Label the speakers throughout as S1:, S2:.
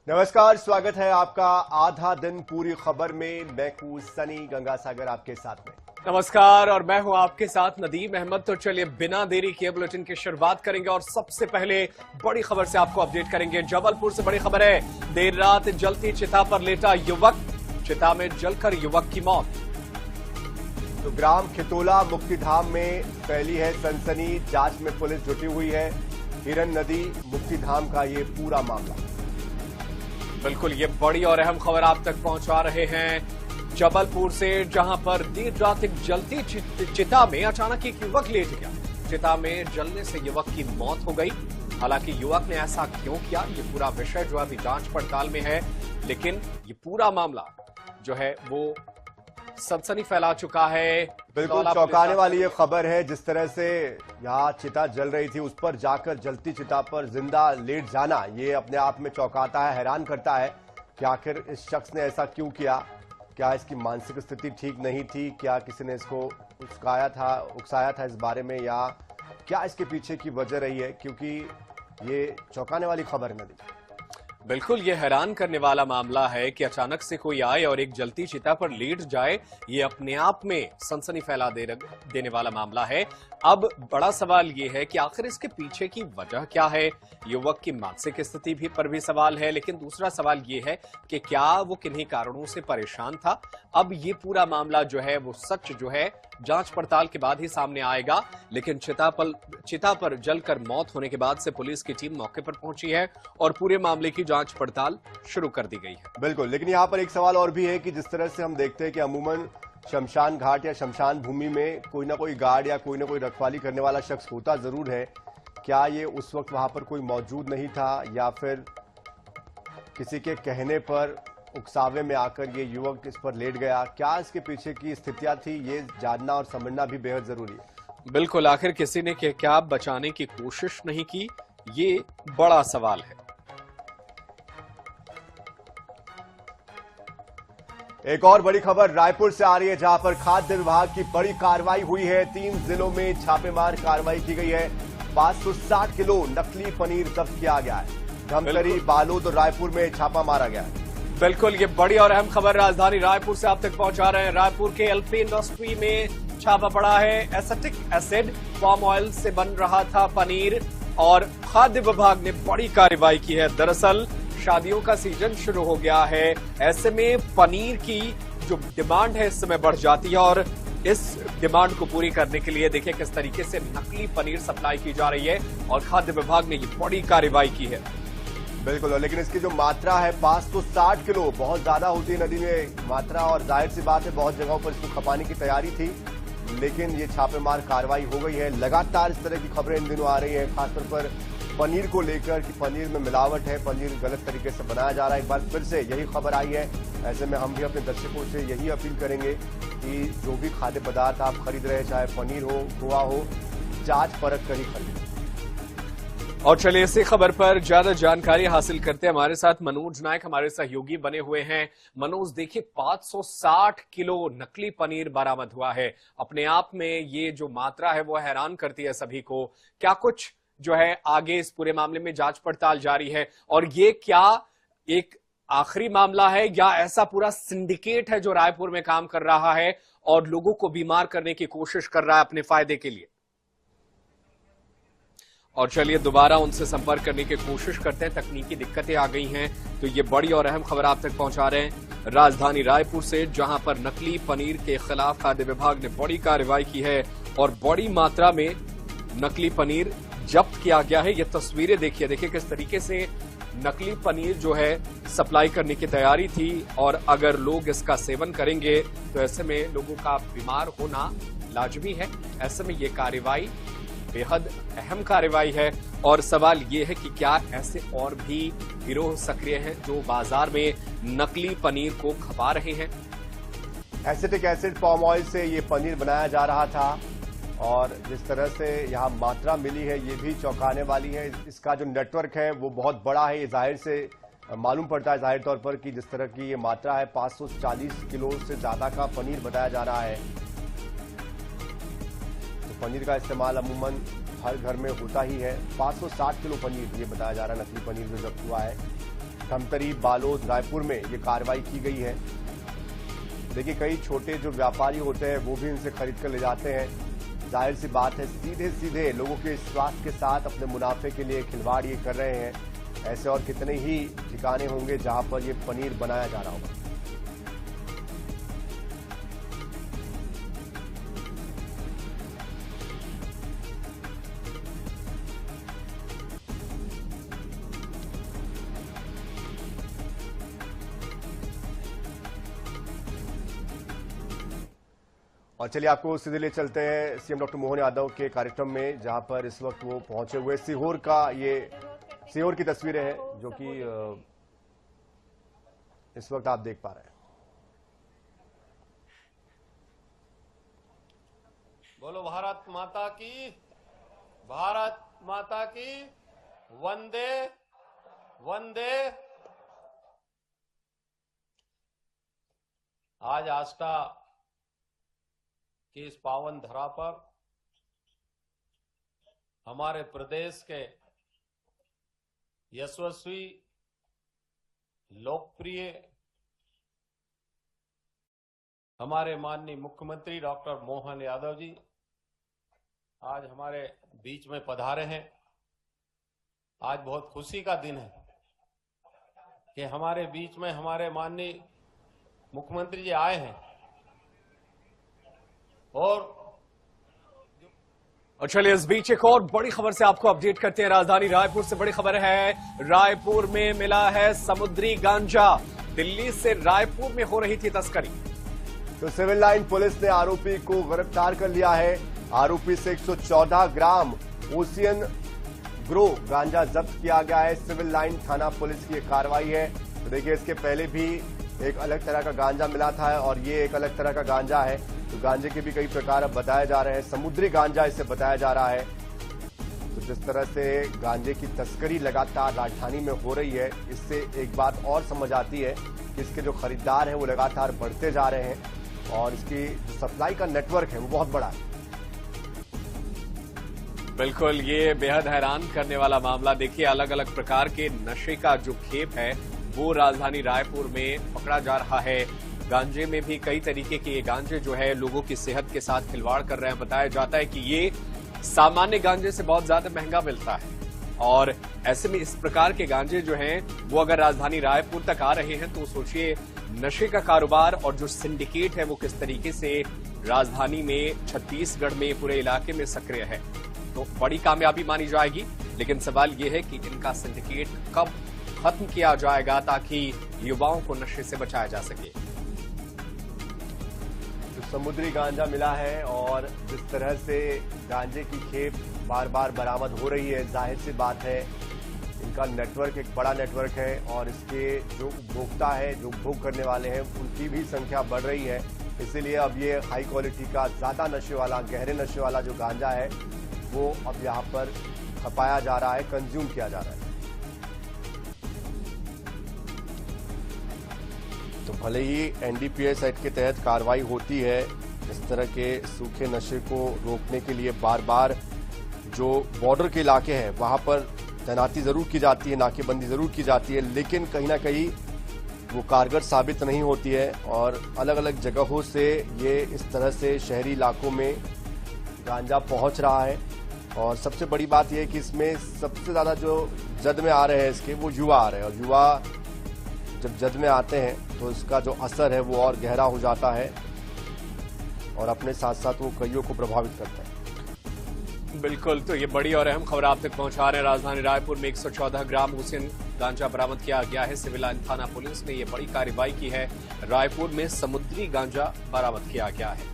S1: नमस्कार, स्वागत है आपका आधा दिन पूरी खबर में। मैं हूं सनी गंगासागर आपके साथ में।
S2: नमस्कार और मैं हूं आपके साथ नदीम अहमद। तो चलिए बिना देरी किए बुलेटिन की शुरुआत करेंगे और सबसे पहले बड़ी खबर से आपको अपडेट करेंगे। जबलपुर से बड़ी खबर है, देर रात जलती चिता पर लेटा युवक, चिता में जलकर युवक की मौत।
S1: तो ग्राम खितोला मुक्तिधाम में फैली है सनसनी, जांच में पुलिस जुटी हुई है। हिरन नदी मुक्तिधाम का ये पूरा मामला।
S2: बिल्कुल, ये बड़ी और अहम खबर आप तक पहुंचा रहे हैं जबलपुर से, जहां पर देर रात एक जलती चिता में अचानक एक युवक लेट गया। चिता में जलने से युवक की मौत हो गई। हालांकि युवक ने ऐसा क्यों किया, ये पूरा विषय जो अभी जांच पड़ताल में है, लेकिन ये पूरा मामला जो है वो सनसनी फैला चुका है।
S1: बिल्कुल चौंकाने वाली ये खबर है। जिस तरह से यहाँ चिता जल रही थी, उस पर जाकर जलती चिता पर जिंदा लेट जाना, ये अपने आप में चौंकाता है, हैरान करता है कि आखिर इस शख्स ने ऐसा क्यों किया। क्या इसकी मानसिक स्थिति ठीक नहीं थी? क्या किसी ने इसको उकसाया था इस बारे में, या क्या इसके पीछे की वजह रही है? क्योंकि ये चौंकाने वाली खबर है नदी।
S2: बिल्कुल, ये हैरान करने वाला मामला है कि अचानक से कोई आए और एक जलती चिता पर लेट जाए। ये अपने आप में सनसनी फैला देने वाला मामला है। अब बड़ा सवाल ये है कि आखिर इसके पीछे की वजह क्या है। युवक की मानसिक स्थिति पर भी सवाल है, लेकिन दूसरा सवाल ये है कि क्या वो किन्हीं कारणों से परेशान था। अब ये पूरा मामला जो है वो सच जो है जांच पड़ताल के बाद ही सामने आएगा। लेकिन चिता पर जलकर मौत होने के बाद से पुलिस की टीम मौके पर पहुंची है और पूरे मामले की जांच पड़ताल शुरू कर दी गई है।
S1: बिल्कुल, लेकिन यहाँ पर एक सवाल और भी है कि जिस तरह से हम देखते हैं कि अमूमन शमशान घाट या शमशान भूमि में कोई ना कोई गार्ड या कोई ना कोई रखवाली करने वाला शख्स होता जरूर है। क्या ये उस वक्त वहां पर कोई मौजूद नहीं था, या फिर किसी के कहने पर उकसावे में आकर ये युवक इस पर लेट गया? क्या इसके पीछे की स्थितियां थी, ये जानना और समझना भी बेहद जरूरी है।
S2: बिल्कुल, आखिर किसी ने क्या बचाने की कोशिश नहीं की, ये बड़ा सवाल है।
S1: एक और बड़ी खबर रायपुर से आ रही है, जहां पर खाद्य विभाग की बड़ी कार्रवाई हुई है। 3 जिलों में छापेमार कार्रवाई की गई है। 560 किलो नकली पनीर जब्त किया गया है। धमतरी, बालोद और रायपुर में छापा मारा गया है।
S2: बिल्कुल, ये बड़ी और अहम खबर राजधानी रायपुर से आप तक पहुंचा रहे हैं। रायपुर के एलपी इंडस्ट्री में छापा पड़ा है। एसिटिक एसिड पाम ऑयल से बन रहा था पनीर और खाद्य विभाग ने बड़ी कार्रवाई की है। दरअसल शादियों का सीजन शुरू हो गया है, ऐसे में पनीर की जो डिमांड है इस समय बढ़ जाती है और इस डिमांड को पूरी करने के लिए देखिए किस तरीके से नकली पनीर सप्लाई की जा रही है और खाद्य विभाग ने ये बड़ी कार्रवाई की है।
S1: बिल्कुल, लेकिन इसकी जो मात्रा है 560 किलो, बहुत ज्यादा होती है नदी में मात्रा, और जाहिर सी बात है बहुत जगहों पर इसको खपाने की तैयारी थी, लेकिन ये छापेमार कार्रवाई हो गई है। लगातार इस तरह की खबरें इन दिनों आ रही हैं, खासतौर पर पनीर को लेकर कि पनीर में मिलावट है, पनीर गलत तरीके से बनाया जा रहा है। एक बार फिर से यही खबर आई है। ऐसे में हम भी अपने दर्शकों से यही अपील करेंगे कि जो भी खाद्य पदार्थ आप खरीद रहे हैं, चाहे पनीर हो, खोआ हो, जांच परख कर ही खरीदें।
S2: और चलिए इसी खबर पर ज्यादा जानकारी हासिल करते हैं। हमारे साथ मनोज नायक हमारे सहयोगी बने हुए हैं। मनोज, देखिए 560 किलो नकली पनीर बरामद हुआ है। अपने आप में ये जो मात्रा है वो हैरान करती है सभी को। क्या कुछ जो है आगे इस पूरे मामले में जांच पड़ताल जारी है, और ये क्या एक आखिरी मामला है या ऐसा पूरा सिंडिकेट है जो रायपुर में काम कर रहा है और लोगों को बीमार करने की कोशिश कर रहा है अपने फायदे के लिए? और चलिए दोबारा उनसे संपर्क करने की कोशिश करते हैं। तकनीकी दिक्कतें आ गई हैं, तो ये बड़ी और अहम खबर आप तक पहुंचा रहे हैं राजधानी रायपुर से, जहां पर नकली पनीर के खिलाफ खाद्य विभाग ने बड़ी कार्रवाई की है और बड़ी मात्रा में नकली पनीर जब्त किया गया है। ये तस्वीरें देखिए किस तरीके से नकली पनीर जो है सप्लाई करने की तैयारी थी, और अगर लोग इसका सेवन करेंगे तो ऐसे में लोगों का बीमार होना लाजमी है। ऐसे में ये कार्रवाई बेहद अहम कार्रवाई है और सवाल ये है कि क्या ऐसे और भी गिरोह सक्रिय हैं जो बाजार में नकली पनीर को खपा रहे हैं।
S1: एसिटिक एसिड पाम ऑयल से ये पनीर बनाया जा रहा था, और जिस तरह से यहाँ मात्रा मिली है ये भी चौंकाने वाली है। इसका जो नेटवर्क है वो बहुत बड़ा है। ये जाहिर से मालूम पड़ता है जाहिर तौर पर कि जिस तरह की ये मात्रा है, 540 किलो से ज्यादा का पनीर बताया जा रहा है। पनीर का इस्तेमाल अमूमन हर घर में होता ही है। 560 किलो पनीर ये बताया जा रहा है, नकली पनीर जो जब्त हुआ है। धमतरी, बालोद, रायपुर में ये कार्रवाई की गई है। देखिए, कई छोटे जो व्यापारी होते हैं वो भी इनसे खरीद कर ले जाते हैं। जाहिर सी बात है, सीधे सीधे लोगों के स्वास्थ्य के साथ अपने मुनाफे के लिए खिलवाड़ ये कर रहे हैं। ऐसे और कितने ही ठिकाने होंगे जहां पर ये पनीर बनाया जा रहा होगा। और चलिए आपको सीधे ले चलते हैं सीएम डॉक्टर मोहन यादव के कार्यक्रम में, जहां पर इस वक्त वो पहुंचे हुए सीहोर की तस्वीरें हैं जो कि इस वक्त आप देख पा रहे हैं।
S3: बोलो भारत माता की, भारत माता की, वंदे वंदे। आज आस्था कि इस पावन धरा पर हमारे प्रदेश के यशस्वी, लोकप्रिय हमारे माननीय मुख्यमंत्री डॉक्टर मोहन यादव जी आज हमारे बीच में पधारे हैं। आज बहुत खुशी का दिन है कि हमारे बीच में हमारे माननीय मुख्यमंत्री जी आए हैं। और
S2: चलिए इस बीच एक और बड़ी खबर से आपको अपडेट करते हैं। राजधानी रायपुर से बड़ी खबर है। रायपुर में मिला है समुद्री गांजा। दिल्ली से रायपुर में हो रही थी तस्करी।
S1: तो सिविल लाइन पुलिस ने आरोपी को गिरफ्तार कर लिया है। आरोपी से 114 ग्राम ओशियन ग्रो गांजा जब्त किया गया है। सिविल लाइन थाना पुलिस की कार्रवाई है। तो देखिए, इसके पहले भी एक अलग तरह का गांजा मिला था और ये एक अलग तरह का गांजा है। तो गांजे के भी कई प्रकार अब बताए जा रहे हैं। समुद्री गांजा इसे बताया जा रहा है। तो जिस तरह से गांजे की तस्करी लगातार राजधानी में हो रही है, इससे एक बात और समझ आती है कि इसके जो खरीदार हैं वो लगातार बढ़ते जा रहे हैं और इसकी जो सप्लाई का नेटवर्क है वो बहुत बड़ा है।
S2: बिल्कुल, ये बेहद हैरान करने वाला मामला। देखिए, अलग अलग प्रकार के नशे का जो खेप है वो राजधानी रायपुर में पकड़ा जा रहा है। गांजे में भी कई तरीके के ये गांजे जो है लोगों की सेहत के साथ खिलवाड़ कर रहे हैं। बताया जाता है कि ये सामान्य गांजे से बहुत ज्यादा महंगा मिलता है और ऐसे में इस प्रकार के गांजे जो हैं वो अगर राजधानी रायपुर तक आ रहे हैं तो सोचिए नशे का कारोबार और जो सिंडिकेट है वो किस तरीके से राजधानी में, छत्तीसगढ़ में, पूरे इलाके में सक्रिय है। तो बड़ी कामयाबी मानी जाएगी। लेकिन सवाल ये है कि इनका सिंडिकेट कब खत्म किया जाएगा ताकि युवाओं को नशे से बचाया जा सके।
S1: समुद्री गांजा मिला है और जिस तरह से गांजे की खेप बार बार बरामद हो रही है, जाहिर सी बात है इनका नेटवर्क एक बड़ा नेटवर्क है और इसके जो उपभोक्ता है, जो उपभोग करने वाले हैं, उनकी भी संख्या बढ़ रही है। इसीलिए अब ये हाई क्वालिटी का, ज्यादा नशे वाला, गहरे नशे वाला जो गांजा है वो अब यहाँ पर खपाया जा रहा है, कंज्यूम किया जा रहा है। तो भले ही एनडीपीएस एक्ट के तहत कार्रवाई होती है, इस तरह के सूखे नशे को रोकने के लिए बार बार जो बॉर्डर के इलाके हैं वहां पर तैनाती जरूर की जाती है, नाकेबंदी जरूर की जाती है, लेकिन कहीं ना कहीं वो कारगर साबित नहीं होती है और अलग अलग जगहों से ये इस तरह से शहरी इलाकों में गांजा पहुंच रहा है। और सबसे बड़ी बात यह है कि इसमें सबसे ज्यादा जो जद में आ रहे हैं इसके, वो युवा आ रहे हैं और युवा जब जद में आते हैं तो इसका जो असर है वो और गहरा हो जाता है और अपने साथ साथ वो कईयों को प्रभावित करता है।
S2: बिल्कुल, तो ये बड़ी और अहम खबर आप तक पहुंचा रहे हैं। राजधानी रायपुर में 114 ग्राम ओशियन गांजा बरामद किया गया है। सिविल लाइन थाना पुलिस ने ये बड़ी कार्रवाई की है। रायपुर में समुद्री गांजा बरामद किया गया है।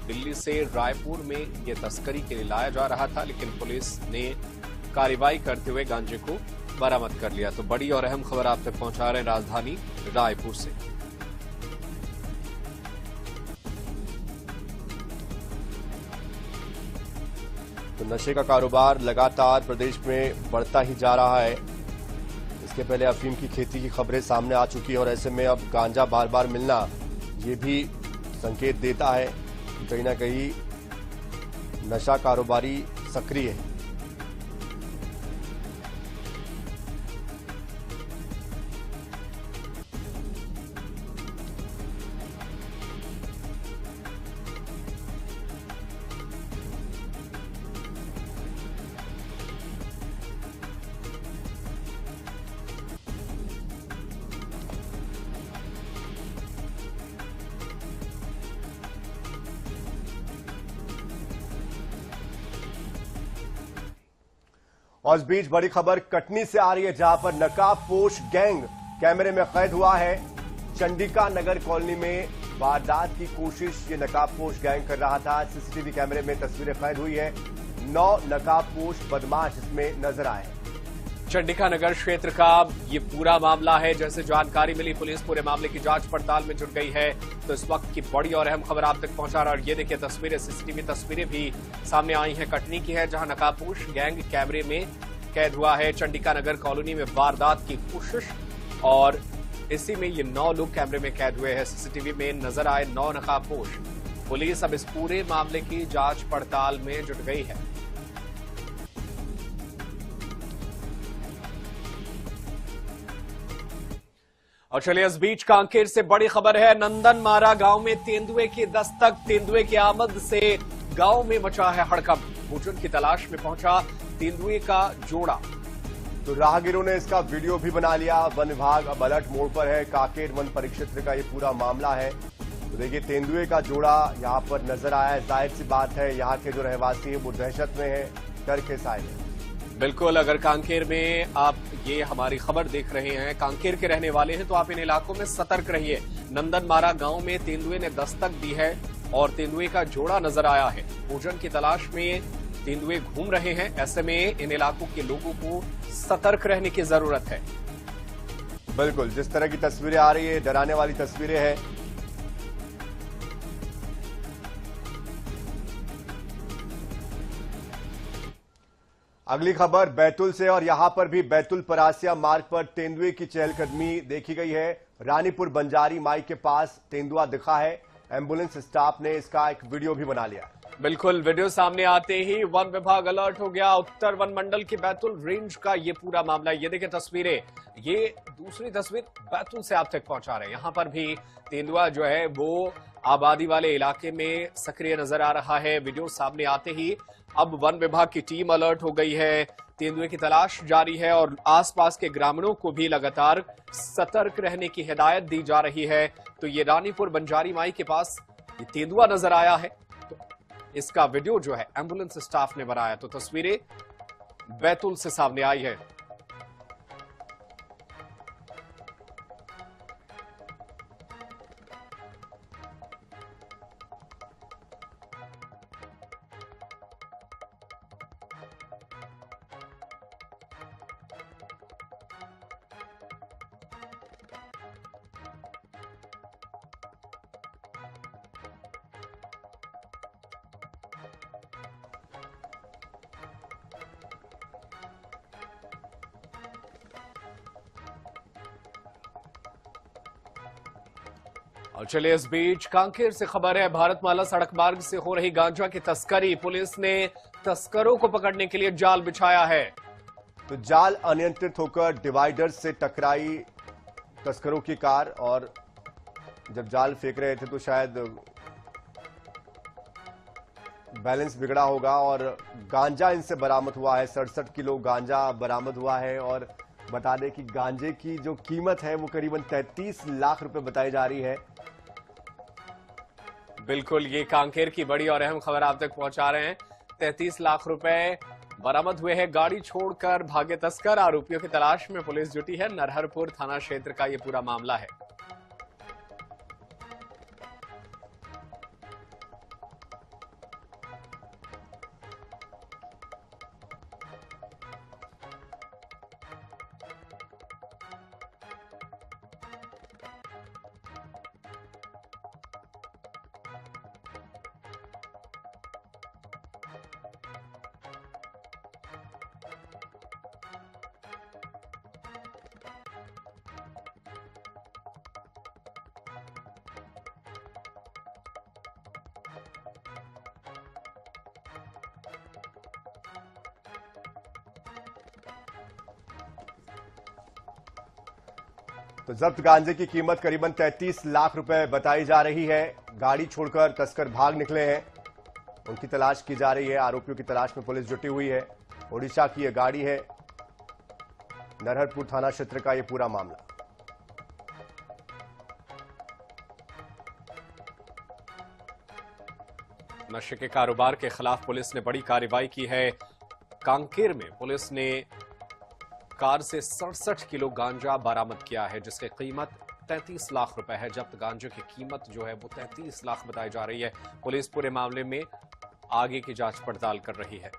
S2: दिल्ली से रायपुर में ये तस्करी के लिए लाया जा रहा था, लेकिन पुलिस ने कार्रवाई करते हुए गांजे को बरामद कर लिया। तो बड़ी और अहम खबर आप तक पहुंचा रहे हैं राजधानी रायपुर से।
S1: तो नशे का कारोबार लगातार प्रदेश में बढ़ता ही जा रहा है। इसके पहले अफीम की खेती की खबरें सामने आ चुकी है और ऐसे में अब गांजा बार बार मिलना ये भी संकेत देता है कि कहीं ना कहीं नशा कारोबारी सक्रिय है। और इस बीच बड़ी खबर कटनी से आ रही है, जहां पर नकाबपोश गैंग कैमरे में कैद हुआ है। चंडिका नगर कॉलोनी में वारदात की कोशिश ये नकाबपोश गैंग कर रहा था। सीसीटीवी कैमरे में तस्वीरें कैद हुई है। 9 नकाबपोश बदमाश इसमें नजर आए।
S2: चंडिका नगर क्षेत्र का ये पूरा मामला है। जैसे जानकारी मिली, पुलिस पूरे मामले की जांच पड़ताल में जुट गई है। तो इस वक्त की बड़ी और अहम खबर आप तक पहुंचा रहा है। और ये देखिए तस्वीरें, सीसीटीवी तस्वीरें भी सामने आई हैं कटनी की है, जहां नकाबपोश गैंग कैमरे में कैद हुआ है। चंडिका नगर कॉलोनी में वारदात की कोशिश, और इसी में ये 9 लोग कैमरे में कैद हुए हैं। सीसीटीवी में नजर आए 9 नकाबपोश। पुलिस अब इस पूरे मामले की जांच पड़ताल में जुट गई है। और चलिए इस बीच कांकेर से बड़ी खबर है। नंदनमारा गांव में तेंदुए की दस्तक। तेंदुए की आमद से गांव में मचा है हड़कंप। भोजन की तलाश में पहुंचा तेंदुए का जोड़ा।
S1: तो राहगीरों ने इसका वीडियो भी बना लिया। वन विभाग अब अलर्ट मोड पर है। कांकेर वन परिक्षेत्र का ये पूरा मामला है। तो देखिए तेंदुए का जोड़ा यहां पर नजर आया है। जाहिर सी बात है, यहाँ के जो रहवासी है वो दहशत में है, डर के साए हैं।
S2: बिल्कुल, अगर कांकेर में आप ये हमारी खबर देख रहे हैं, कांकेर के रहने वाले हैं, तो आप इन इलाकों में सतर्क रहिए। नंदनमारा गांव में तेंदुए ने दस्तक दी है और तेंदुए का जोड़ा नजर आया है। भोजन की तलाश में तेंदुए घूम रहे हैं। ऐसे में इन इलाकों के लोगों को सतर्क रहने की जरूरत है।
S1: बिल्कुल, जिस तरह की तस्वीरें आ रही है, डराने वाली तस्वीरें हैं। अगली खबर बैतूल से, और यहां पर भी बैतूल परासिया मार्ग पर तेंदुए की चहलकदमी देखी गई है। रानीपुर बंजारी माई के पास तेंदुआ दिखा है। एम्बुलेंस स्टाफ ने इसका एक वीडियो भी बना लिया।
S2: बिल्कुल, वीडियो सामने आते ही वन विभाग अलर्ट हो गया। उत्तर वन मंडल की बैतूल रेंज का ये पूरा मामला है। ये देखिए तस्वीरें, ये दूसरी तस्वीर बैतूल से आप तक पहुंचा रहे हैं। यहां पर भी तेंदुआ जो है वो आबादी वाले इलाके में सक्रिय नजर आ रहा है। वीडियो सामने आते ही अब वन विभाग की टीम अलर्ट हो गई है। तेंदुए की तलाश जारी है और आसपास के ग्रामीणों को भी लगातार सतर्क रहने की हिदायत दी जा रही है। तो ये रानीपुर बंजारी माई के पास ये तेंदुआ नजर आया है। तो इसका वीडियो जो है एम्बुलेंस स्टाफ ने बनाया। तो तस्वीरें बैतूल से सामने आई है। और चलिए इस बीच कांकेर से खबर है। भारतमाला सड़क मार्ग से हो रही गांजा की तस्करी। पुलिस ने तस्करों को पकड़ने के लिए जाल बिछाया है।
S1: तो जाल अनियंत्रित होकर डिवाइडर से टकराई तस्करों की कार, और जब जाल फेंक रहे थे तो शायद बैलेंस बिगड़ा होगा और गांजा इनसे बरामद हुआ है। 67 किलो गांजा बरामद हुआ है। और बता दें कि गांजे की जो कीमत है वो करीबन 33 लाख रुपए बताई जा रही है।
S2: बिल्कुल, ये कांकेर की बड़ी और अहम खबर आप तक पहुंचा रहे हैं। 33 लाख रुपए बरामद हुए हैं। गाड़ी छोड़कर भागे तस्कर। आरोपियों की तलाश में पुलिस जुटी है। नरहरपुर थाना क्षेत्र का ये पूरा मामला है।
S1: तो जब्त गांजे की कीमत करीबन 33 लाख रुपए बताई जा रही है। गाड़ी छोड़कर तस्कर भाग निकले हैं। उनकी तलाश की जा रही है। आरोपियों की तलाश में पुलिस जुटी हुई है। ओडिशा की यह गाड़ी है। नरहरपुर थाना क्षेत्र का यह पूरा मामला।
S2: नशे के कारोबार के खिलाफ पुलिस ने बड़ी कार्रवाई की है। कांकेर में पुलिस ने कार से 67 किलो गांजा बरामद किया है, जिसकी कीमत 33 लाख रुपए है। जब्त गांजे की कीमत जो है वो 33 लाख बताई जा रही है। पुलिस पूरे मामले में आगे की जांच पड़ताल कर रही है।